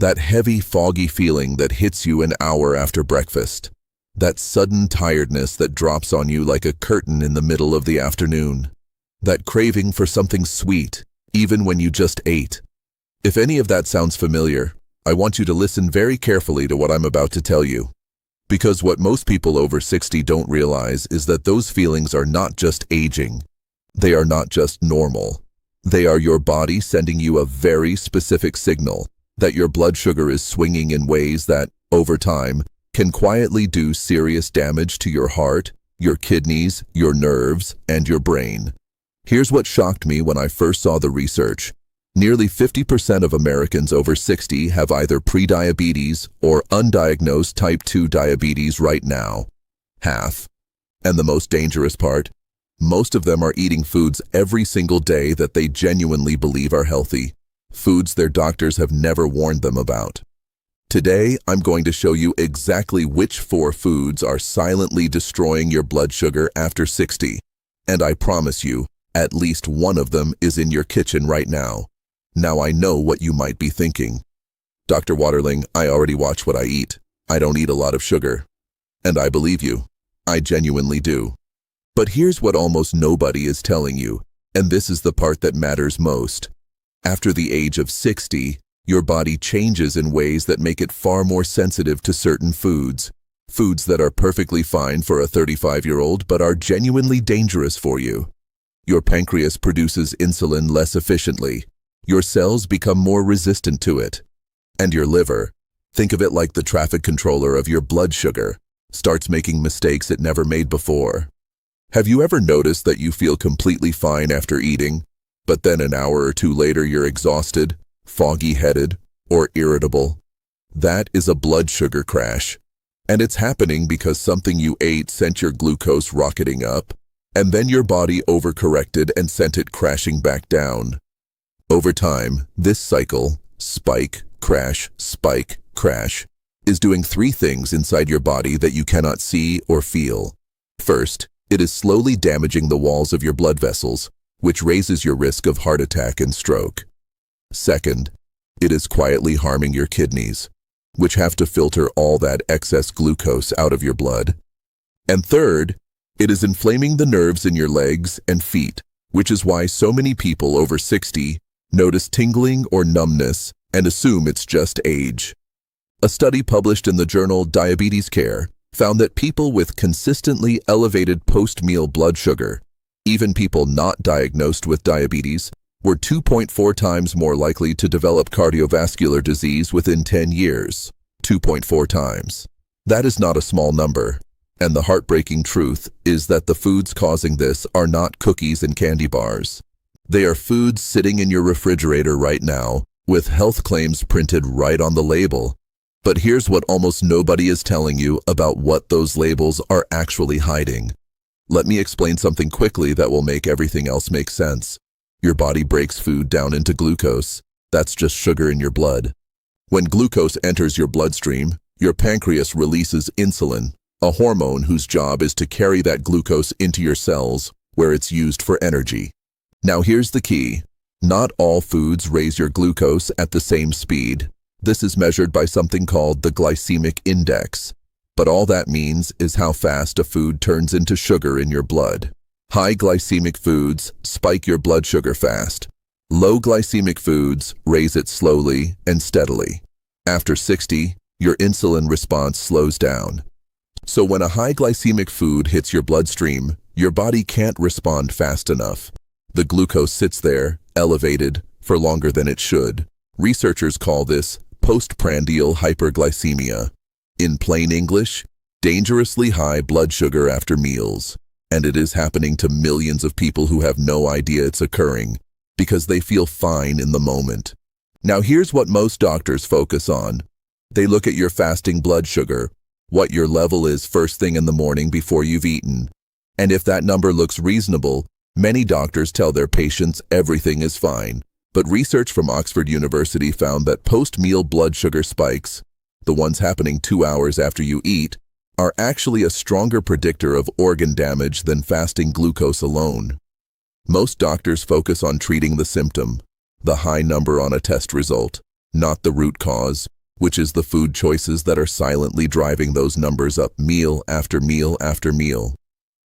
That heavy, foggy feeling that hits you an hour after breakfast. That sudden tiredness that drops on you like a curtain in the middle of the afternoon. That craving for something sweet, even when you just ate. If any of that sounds familiar, I want you to listen very carefully to what I'm about to tell you. Because what most people over 60 don't realize is that those feelings are not just aging. They are not just normal. They are your body sending you a very specific signal that your blood sugar is swinging in ways that, over time, can quietly do serious damage to your heart, your kidneys, your nerves, and your brain. Here's what shocked me when I first saw the research. Nearly 50% of Americans over 60 have either prediabetes or undiagnosed type 2 diabetes right now. Half. And the most dangerous part, most of them are eating foods every single day that they genuinely believe are healthy. Foods their doctors have never warned them about. Today, I'm going to show you exactly which 4 foods are silently destroying your blood sugar after 60. And I promise you, at least one of them is in your kitchen right now. Now I know what you might be thinking. Dr. Waterling, I already watch what I eat. I don't eat a lot of sugar. And I believe you. I genuinely do. But here's what almost nobody is telling you, and this is the part that matters most. After the age of 60, your body changes in ways that make it far more sensitive to certain foods. Foods that are perfectly fine for a 35-year-old but are genuinely dangerous for you. Your pancreas produces insulin less efficiently. Your cells become more resistant to it. And your liver, think of it like the traffic controller of your blood sugar, starts making mistakes it never made before. Have you ever noticed that you feel completely fine after eating, but then an hour or two later you're exhausted, foggy-headed, or irritable? That is a blood sugar crash. And it's happening because something you ate sent your glucose rocketing up, and then your body overcorrected and sent it crashing back down. Over time, this cycle, spike, crash, is doing 3 things inside your body that you cannot see or feel. First, it is slowly damaging the walls of your blood vessels, which raises your risk of heart attack and stroke. Second, it is quietly harming your kidneys, which have to filter all that excess glucose out of your blood. And third, it is inflaming the nerves in your legs and feet, which is why so many people over 60 notice tingling or numbness and assume it's just age. A study published in the journal Diabetes Care found that people with consistently elevated post-meal blood sugar, even people not diagnosed with diabetes, were 2.4 times more likely to develop cardiovascular disease within 10 years. 2.4 times. That is not a small number. And the heartbreaking truth is that the foods causing this are not cookies and candy bars. They are foods sitting in your refrigerator right now, with health claims printed right on the label. But here's what almost nobody is telling you about what those labels are actually hiding. Let me explain something quickly that will make everything else make sense. Your body breaks food down into glucose. That's just sugar in your blood. When glucose enters your bloodstream, your pancreas releases insulin, a hormone whose job is to carry that glucose into your cells, where it's used for energy. Now here's the key. Not all foods raise your glucose at the same speed. This is measured by something called the glycemic index. But all that means is how fast a food turns into sugar in your blood. High glycemic foods spike your blood sugar fast. Low glycemic foods raise it slowly and steadily. After 60, your insulin response slows down. So when a high glycemic food hits your bloodstream, your body can't respond fast enough. The glucose sits there, elevated, for longer than it should. Researchers call this postprandial hyperglycemia. In plain English, dangerously high blood sugar after meals. And it is happening to millions of people who have no idea it's occurring, because they feel fine in the moment. Now here's what most doctors focus on. They look at your fasting blood sugar, what your level is first thing in the morning before you've eaten. And if that number looks reasonable, many doctors tell their patients everything is fine. But research from Oxford University found that post-meal blood sugar spikes, the ones happening 2 hours after you eat, are actually a stronger predictor of organ damage than fasting glucose alone. Most doctors focus on treating the symptom, the high number on a test result. not the root cause, which is the food choices that are silently driving those numbers up meal after meal after meal.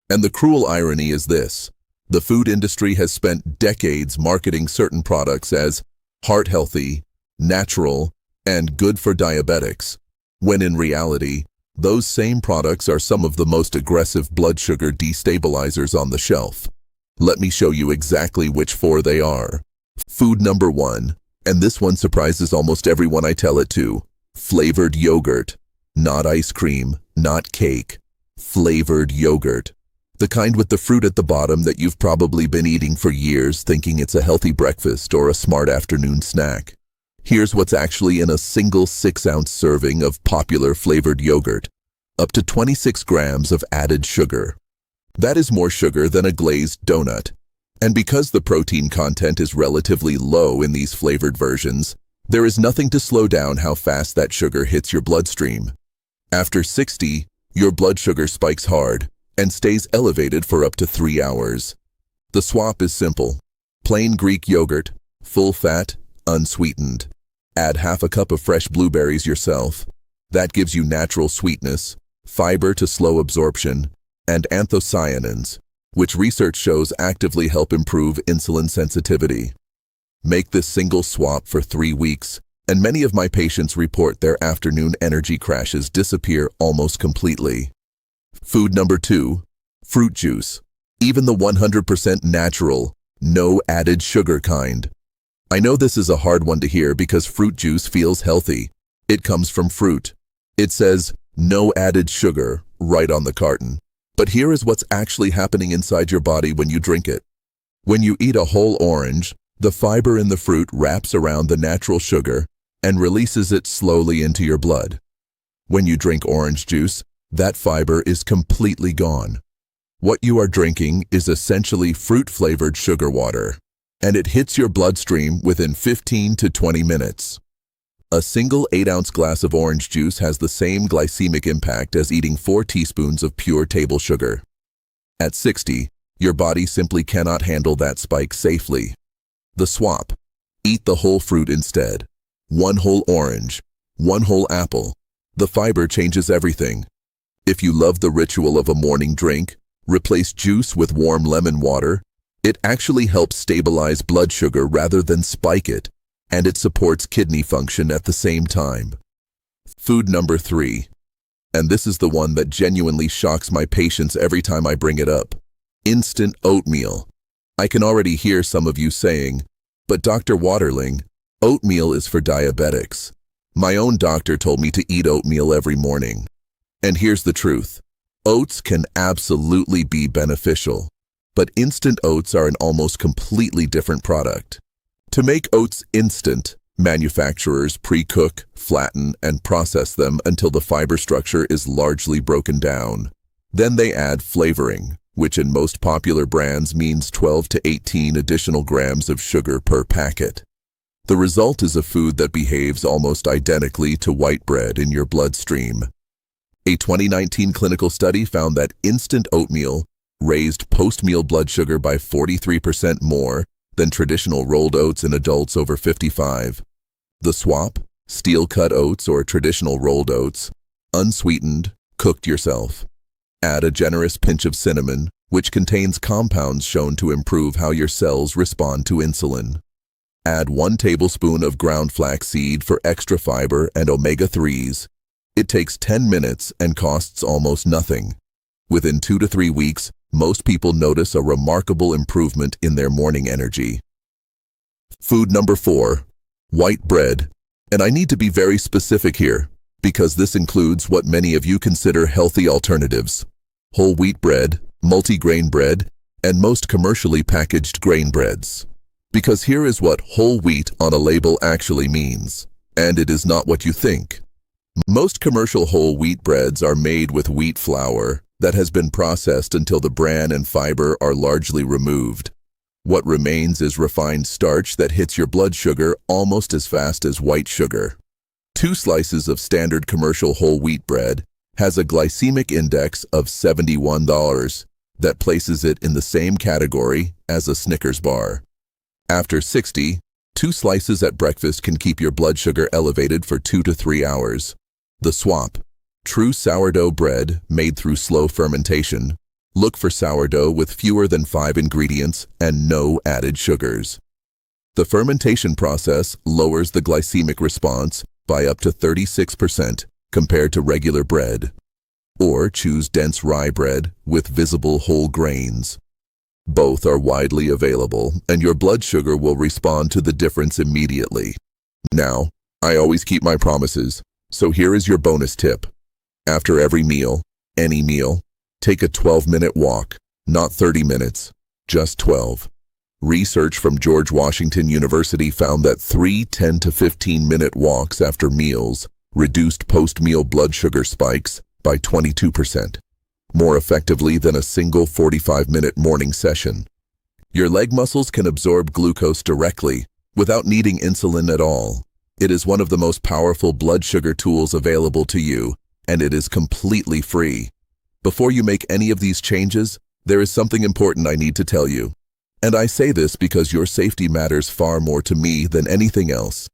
And the cruel irony is this: the food industry has spent decades marketing certain products as heart-healthy, natural, and good for diabetics, when in reality, those same products are some of the most aggressive blood sugar destabilizers on the shelf. Let me show you exactly which four they are. Food number 1, and this one surprises almost everyone I tell it to: flavored yogurt. Not ice cream, not cake. Flavored yogurt. The kind with the fruit at the bottom that you've probably been eating for years thinking it's a healthy breakfast or a smart afternoon snack. Here's what's actually in a single 6-ounce serving of popular flavored yogurt: up to 26 grams of added sugar. That is more sugar than a glazed donut. And because the protein content is relatively low in these flavored versions, there is nothing to slow down how fast that sugar hits your bloodstream. After 60, your blood sugar spikes hard and stays elevated for up to 3 hours. The swap is simple: plain Greek yogurt, full fat, unsweetened. Add half a cup of fresh blueberries yourself. That gives you natural sweetness, fiber to slow absorption, and anthocyanins, which research shows actively help improve insulin sensitivity. Make this single swap for 3 weeks, and many of my patients report their afternoon energy crashes disappear almost completely. Food number 2, fruit juice. Even the 100% natural, no added sugar kind. I know this is a hard one to hear because fruit juice feels healthy. It comes from fruit. It says, no added sugar, right on the carton. But here is what's actually happening inside your body when you drink it. When you eat a whole orange, the fiber in the fruit wraps around the natural sugar and releases it slowly into your blood. When you drink orange juice, that fiber is completely gone. What you are drinking is essentially fruit-flavored sugar water, and it hits your bloodstream within 15 to 20 minutes. A single 8-ounce glass of orange juice has the same glycemic impact as eating 4 teaspoons of pure table sugar. At 60, your body simply cannot handle that spike safely. The swap: eat the whole fruit instead. 1 whole orange, 1 whole apple. The fiber changes everything. If you love the ritual of a morning drink, replace juice with warm lemon water. It actually helps stabilize blood sugar rather than spike it, and it supports kidney function at the same time. Food number 3, and this is the one that genuinely shocks my patients every time I bring it up: instant oatmeal. I can already hear some of you saying, "But Dr. Waterling, oatmeal is for diabetics." My own doctor told me to eat oatmeal every morning. And here's the truth: oats can absolutely be beneficial, but instant oats are an almost completely different product. To make oats instant, manufacturers pre-cook, flatten, and process them until the fiber structure is largely broken down. Then they add flavoring, which in most popular brands means 12 to 18 additional grams of sugar per packet. The result is a food that behaves almost identically to white bread in your bloodstream. A 2019 clinical study found that instant oatmeal raised post-meal blood sugar by 43% more than traditional rolled oats in adults over 55. The swap: steel-cut oats or traditional rolled oats, unsweetened, cooked yourself. Add a generous pinch of cinnamon, which contains compounds shown to improve how your cells respond to insulin. Add 1 tablespoon of ground flaxseed for extra fiber and omega-3s. It takes 10 minutes and costs almost nothing. Within 2 to 3 weeks, most people notice a remarkable improvement in their morning energy. Food number 4, white bread. And I need to be very specific here, because this includes what many of you consider healthy alternatives: whole wheat bread, multi-grain bread, and most commercially packaged grain breads. Because here is what whole wheat on a label actually means, and it is not what you think. Most commercial whole wheat breads are made with wheat flour that has been processed until the bran and fiber are largely removed. What remains is refined starch that hits your blood sugar almost as fast as white sugar. 2 slices of standard commercial whole wheat bread has a glycemic index of 71 that places it in the same category as a Snickers bar. After 60, 2 slices at breakfast can keep your blood sugar elevated for 2 to 3 hours. The swap. True sourdough bread made through slow fermentation. Look for sourdough with fewer than 5 ingredients and no added sugars. The fermentation process lowers the glycemic response by up to 36% compared to regular bread. Or choose dense rye bread with visible whole grains. Both are widely available, and your blood sugar will respond to the difference immediately. Now, I always keep my promises, so here is your bonus tip. After every meal, any meal, take a 12-minute walk, not 30 minutes, just 12. Research from George Washington University found that 3 10 to 15-minute walks after meals reduced post-meal blood sugar spikes by 22%, more effectively than a single 45-minute morning session. Your leg muscles can absorb glucose directly without needing insulin at all. It is one of the most powerful blood sugar tools available to you, and it is completely free. Before you make any of these changes, there is something important I need to tell you. And I say this because your safety matters far more to me than anything else.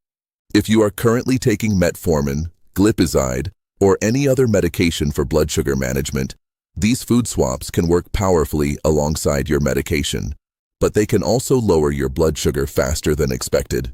If you are currently taking metformin, glipizide, or any other medication for blood sugar management, these food swaps can work powerfully alongside your medication, but they can also lower your blood sugar faster than expected.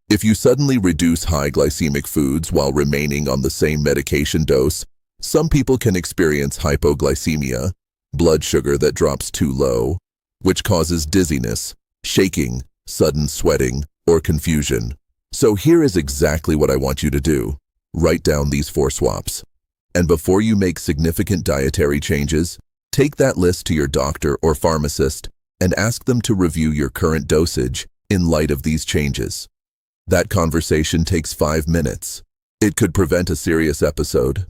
If you suddenly reduce high glycemic foods while remaining on the same medication dose, some people can experience hypoglycemia, blood sugar that drops too low, which causes dizziness, shaking, sudden sweating, or confusion. So here is exactly what I want you to do. Write down these 4 swaps. And before you make significant dietary changes, take that list to your doctor or pharmacist and ask them to review your current dosage in light of these changes. That conversation takes 5 minutes. It could prevent a serious episode.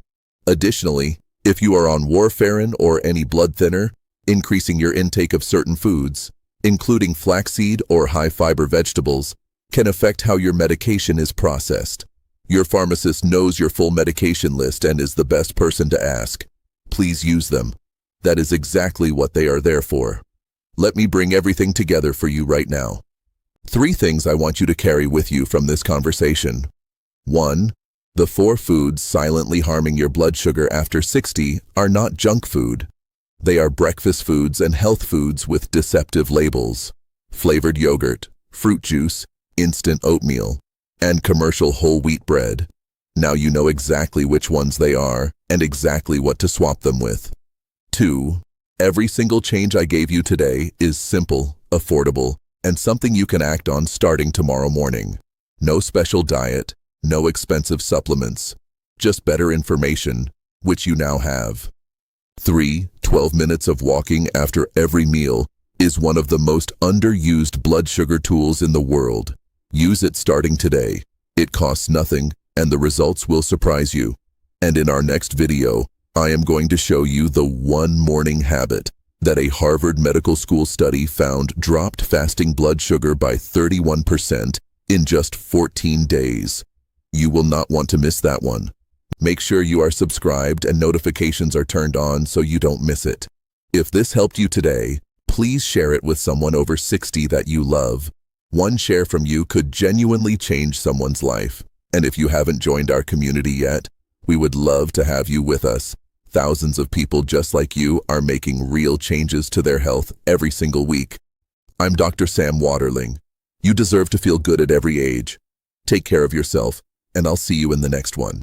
Additionally, if you are on warfarin or any blood thinner, increasing your intake of certain foods, including flaxseed or high-fiber vegetables, can affect how your medication is processed. Your pharmacist knows your full medication list and is the best person to ask. Please use them. That is exactly what they are there for. Let me bring everything together for you right now. 3 things I want you to carry with you from this conversation. 1. The 4 foods silently harming your blood sugar after 60 are not junk food. They are breakfast foods and health foods with deceptive labels. Flavored yogurt, fruit juice, instant oatmeal, and commercial whole wheat bread. Now you know exactly which ones they are and exactly what to swap them with. 2. Every single change I gave you today is simple, affordable, and something you can act on starting tomorrow morning. No special diet, no expensive supplements, just better information, which you now have. 3. 12 minutes of walking after every meal is one of the most underused blood sugar tools in the world. Use it starting today. It costs nothing, and the results will surprise you. And in our next video, I am going to show you the one morning habit that a Harvard Medical School study found dropped fasting blood sugar by 31% in just 14 days. You will not want to miss that one. Make sure you are subscribed and notifications are turned on so you don't miss it. If this helped you today, please share it with someone over 60 that you love. One share from you could genuinely change someone's life. And if you haven't joined our community yet, we would love to have you with us. Thousands of people just like you are making real changes to their health every single week. I'm Dr. Sam Waterling. You deserve to feel good at every age. Take care of yourself, and I'll see you in the next one.